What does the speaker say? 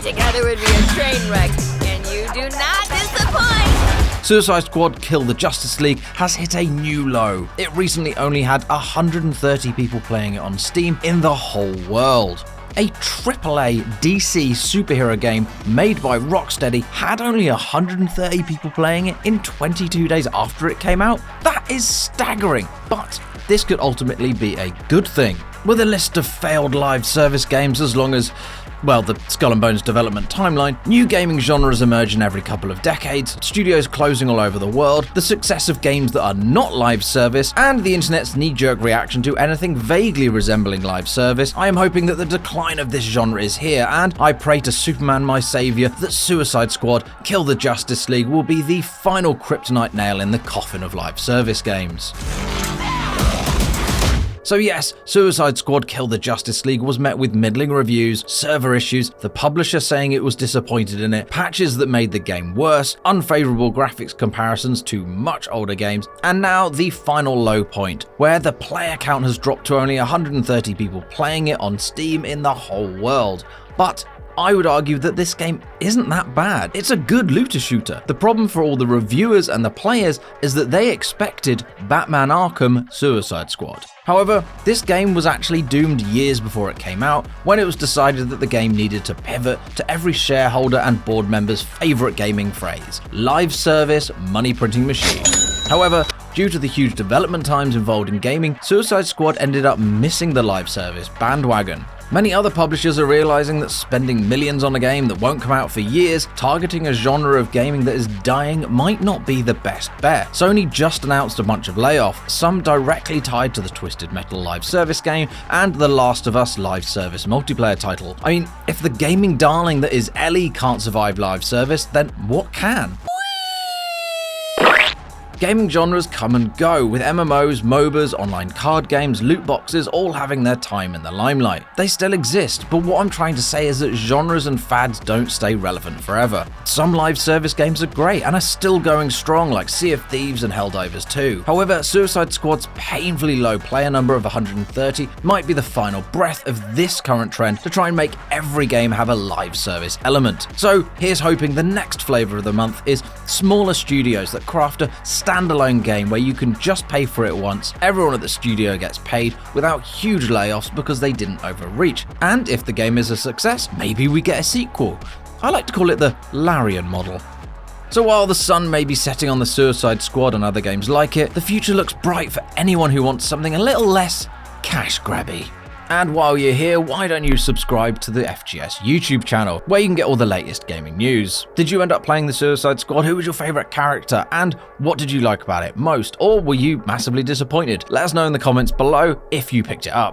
together would be a train wreck, and you do not disappoint! Suicide Squad Kill the Justice League has hit a new low. It recently only had 130 people playing it on Steam in the whole world. A AAA DC superhero game made by Rocksteady had only 130 people playing it in 22 days after it came out. That is staggering, but this could ultimately be a good thing. With a list of failed live service games as long as, well, the Skull and Bones development timeline, new gaming genres emerge in every couple of decades, studios closing all over the world, the success of games that are not live service, and the internet's knee-jerk reaction to anything vaguely resembling live service, I am hoping that the decline of this genre is here, and I pray to Superman my saviour that Suicide Squad Kill the Justice League will be the final kryptonite nail in the coffin of live service games. So yes, Suicide Squad Kill the Justice League was met with middling reviews, server issues, the publisher saying it was disappointed in it, patches that made the game worse, unfavourable graphics comparisons to much older games, and now the final low point, where the player count has dropped to only 130 people playing it on Steam in the whole world. But I would argue that this game isn't that bad. It's a good looter shooter. The problem for all the reviewers and the players is that they expected Batman Arkham Suicide Squad. However, this game was actually doomed years before it came out, when it was decided that the game needed to pivot to every shareholder and board member's favourite gaming phrase: live service money printing machine. However, due to the huge development times involved in gaming, Suicide Squad ended up missing the live service bandwagon. Many other publishers are realizing that spending millions on a game that won't come out for years, targeting a genre of gaming that is dying, might not be the best bet. Sony just announced a bunch of layoffs, some directly tied to the Twisted Metal live service game and the Last of Us live service multiplayer title. I mean, if the gaming darling that is Ellie can't survive live service, then what can? Gaming genres come and go, with MMOs, MOBAs, online card games, loot boxes all having their time in the limelight. They still exist, but what I'm trying to say is that genres and fads don't stay relevant forever. Some live service games are great and are still going strong, like Sea of Thieves and Helldivers 2. However, Suicide Squad's painfully low player number of 130 might be the final breath of this current trend to try and make every game have a live service element. So here's hoping the next flavour of the month is smaller studios that craft a standalone game where you can just pay for it once, everyone at the studio gets paid without huge layoffs because they didn't overreach, and if the game is a success, maybe we get a sequel. I like to call it the Larian model. So while the sun may be setting on the Suicide Squad and other games like it, the future looks bright for anyone who wants something a little less cash grabby. And while you're here, why don't you subscribe to the FGS YouTube channel, where you can get all the latest gaming news. Did you end up playing the Suicide Squad? Who was your favourite character? And what did you like about it most? Or were you massively disappointed? Let us know in the comments below if you picked it up.